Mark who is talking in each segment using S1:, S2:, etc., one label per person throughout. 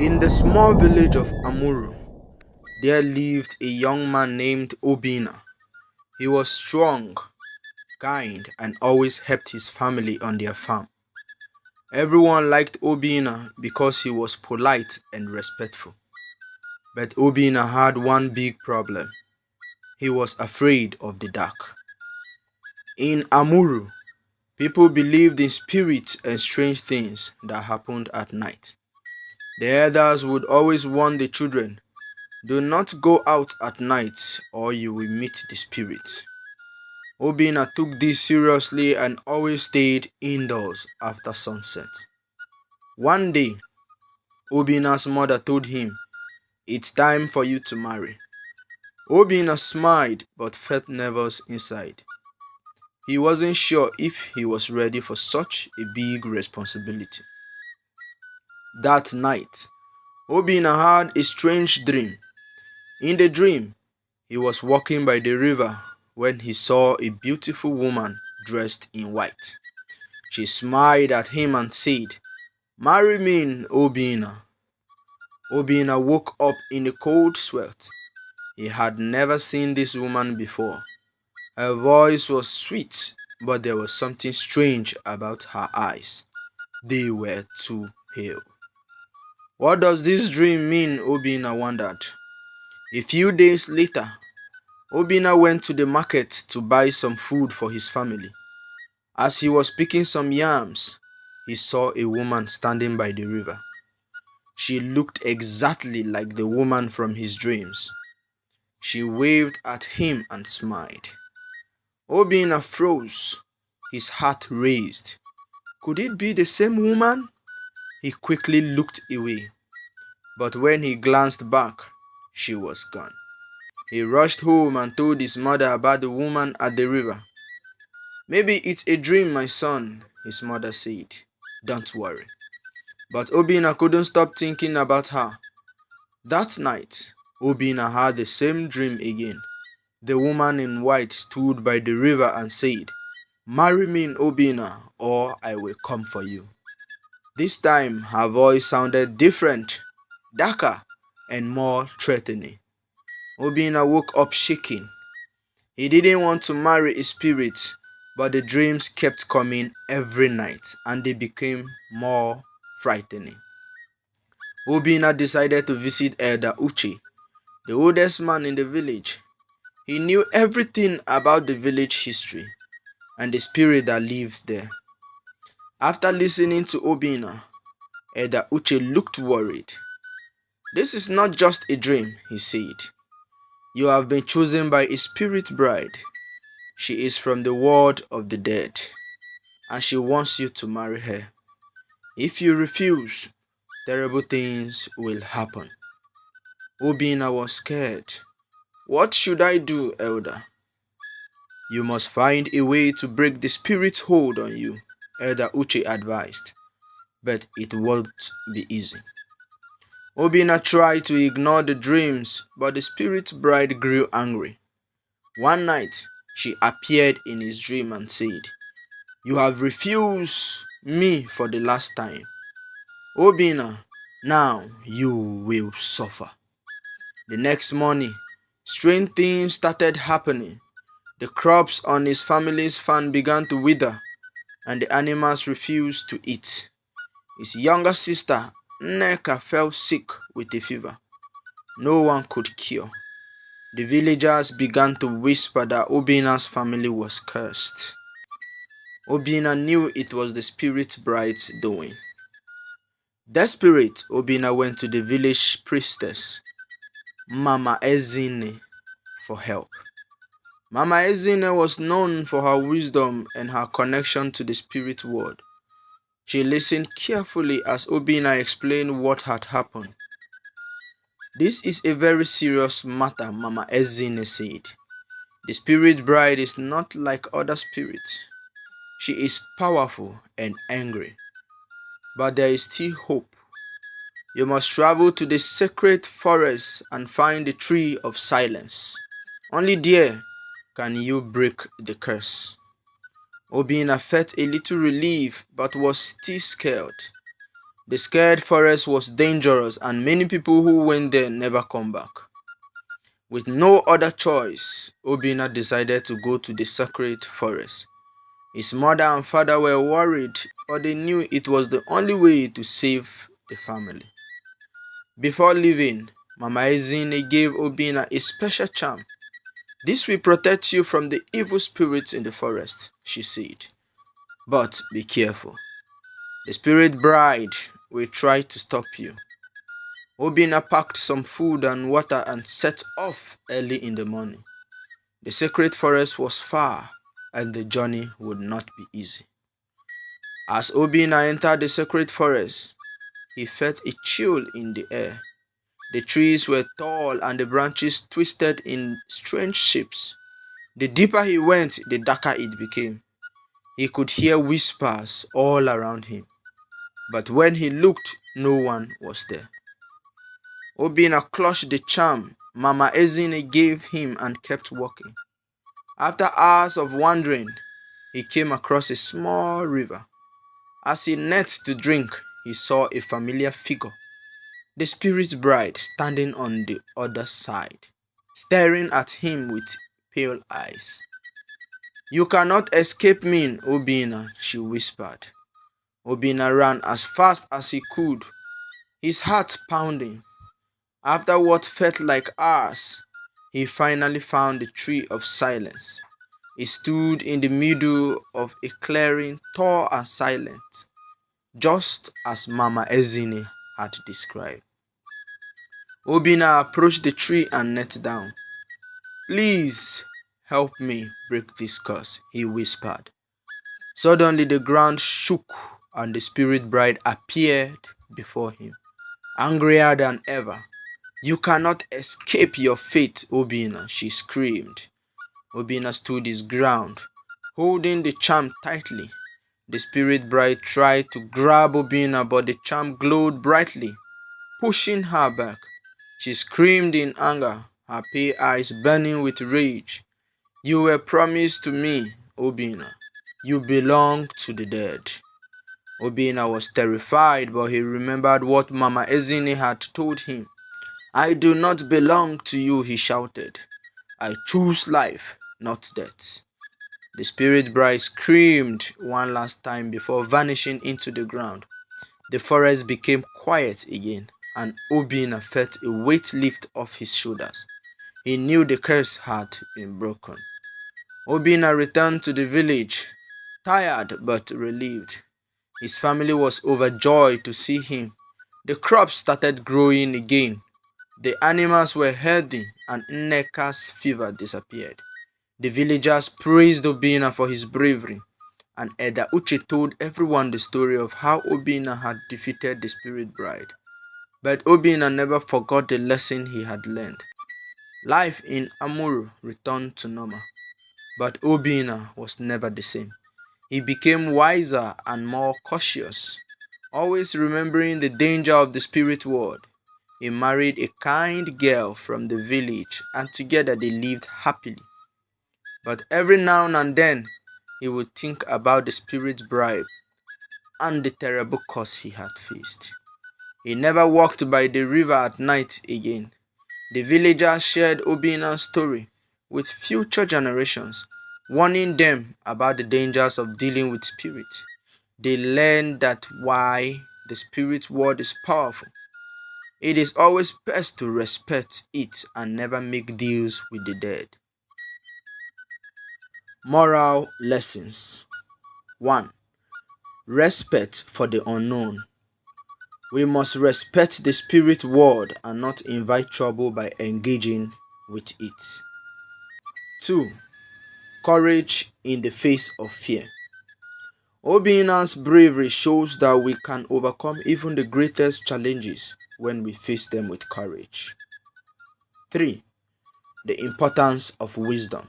S1: In the small village of Amuru, there lived a young man named Obina. He was strong, kind, and always helped his family on their farm. Everyone liked Obina because he was polite and respectful. But Obina had one big problem. He was afraid of the dark. In Amuru, people believed in spirits and strange things that happened at night. The elders would always warn the children, do not go out at night or you will meet the spirit. Obina took this seriously and always stayed indoors after sunset. One day, Obina's mother told him, it's time for you to marry. Obina smiled but felt nervous inside. He wasn't sure if he was ready for such a big responsibility. That night, Obina had a strange dream. In the dream, he was walking by the river when he saw a beautiful woman dressed in white. She smiled at him and said, marry me, Obina. Obina woke up in a cold sweat. He had never seen this woman before. Her voice was sweet, but there was something strange about her eyes. They were too pale. What does this dream mean? Obina wondered. A few days later, Obina went to the market to buy some food for his family. As he was picking some yams, he saw a woman standing by the river. She looked exactly like the woman from his dreams. She waved at him and smiled. Obina froze. His heart raced. Could it be the same woman? He quickly looked away. But when he glanced back, she was gone. He rushed home and told his mother about the woman at the river. Maybe it's a dream, my son, his mother said. Don't worry. But Obina couldn't stop thinking about her. That night, Obina had the same dream again. The woman in white stood by the river and said, marry me, Obina, or I will come for you. This time, her voice sounded different, darker, and more threatening. Obina woke up shaking. He didn't want to marry a spirit, but the dreams kept coming every night and they became more frightening. Obina decided to visit Elder Uche, the oldest man in the village. He knew everything about the village history and the spirit that lived there. After listening to Obina, Elder Uche looked worried. This is not just a dream, he said. You have been chosen by a spirit bride. She is from the world of the dead, and she wants you to marry her. If you refuse, terrible things will happen. Obina was scared. What should I do, Elder? You must find a way to break the spirit's hold on you, Elder Uche advised. But it won't be easy. Obina tried to ignore the dreams, but the spirit bride grew angry. One night, she appeared in his dream and said, you have refused me for the last time. Obina, now you will suffer. The next morning, strange things started happening. The crops on his family's farm began to wither, and the animals refused to eat. His younger sister, Nneka, fell sick with a fever. No one could cure. The villagers began to whisper that Obina's family was cursed. Obina knew it was the spirit bride's doing. Desperate, Obina went to the village priestess, Mama Ezine, for help. Mama Ezine was known for her wisdom and her connection to the spirit world. She listened carefully as Obina explained what had happened. This is a very serious matter, Mama Ezine said. The spirit bride is not like other spirits. She is powerful and angry. But there is still hope. You must travel to the sacred forest and find the tree of silence. Only there can you break the curse. Obina felt a little relief but was still scared. The scared forest was dangerous and many people who went there never come back. With no other choice, Obina decided to go to the sacred forest. His mother and father were worried, but they knew it was the only way to save the family. Before leaving, Mama Ezine gave Obina a special charm. "This will protect you from the evil spirits in the forest," she said. "But be careful. The spirit bride will try to stop you." Obina packed some food and water and set off early in the morning. The sacred forest was far and the journey would not be easy. As Obina entered the sacred forest, he felt a chill in the air. The trees were tall and the branches twisted in strange shapes. The deeper he went, the darker it became. He could hear whispers all around him, but when he looked, no one was there. Obina clutched the charm Mama Ezine gave him and kept walking. After hours of wandering, he came across a small river. As he knelt to drink, he saw a familiar figure, the spirit's bride, standing on the other side, staring at him with pale eyes. "You cannot escape me, Obina," she whispered. Obina ran as fast as he could, his heart pounding. After what felt like hours, he finally found the tree of silence. It stood in the middle of a clearing, tall and silent, just as Mama Ezine had described. Obina approached the tree and knelt down. "Please help me break this curse," he whispered. Suddenly the ground shook and the spirit bride appeared before him, angrier than ever. "You cannot escape your fate, Obina," she screamed. Obina stood his ground, holding the charm tightly. The spirit bride tried to grab Obina, but the charm glowed brightly, pushing her back. She screamed in anger, her pale eyes burning with rage. "You were promised to me, Obina. You belong to the dead." Obina was terrified, but he remembered what Mama Ezine had told him. "I do not belong to you," he shouted. "I choose life, not death." The spirit bride screamed one last time before vanishing into the ground. The forest became quiet again, and Obina felt a weight lift off his shoulders. He knew the curse had been broken. Obina returned to the village, tired but relieved. His family was overjoyed to see him. The crops started growing again. The animals were healthy and Nneka's fever disappeared. The villagers praised Obina for his bravery, and Eda Uche told everyone the story of how Obina had defeated the spirit bride. But Obina never forgot the lesson he had learned. Life in Amuru returned to normal, but Obina was never the same. He became wiser and more cautious, always remembering the danger of the spirit world. He married a kind girl from the village, and together they lived happily. But every now and then, he would think about the spirit bride and the terrible curse he had faced. He never walked by the river at night again. The villagers shared Obina's story with future generations, warning them about the dangers of dealing with spirits. They learned that why the spirit world is powerful. It is always best to respect it and never make deals with the dead. Moral lessons. 1. Respect for the unknown. We must respect the spirit world and not invite trouble by engaging with it. 2. Courage in the face of fear. Obina's bravery shows that we can overcome even the greatest challenges when we face them with courage. 3. The importance of wisdom.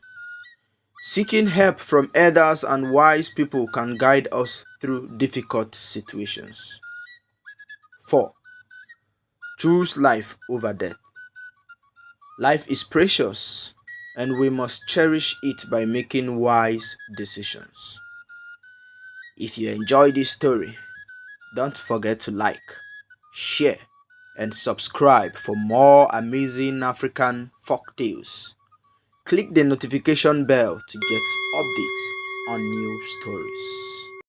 S1: Seeking help from elders and wise people can guide us through difficult situations. 4. Choose life over death. Life is precious, and we must cherish it by making wise decisions. If you enjoyed this story, Don't forget to like, share, and subscribe for more amazing African folk tales. Click the notification bell to get updates on new stories.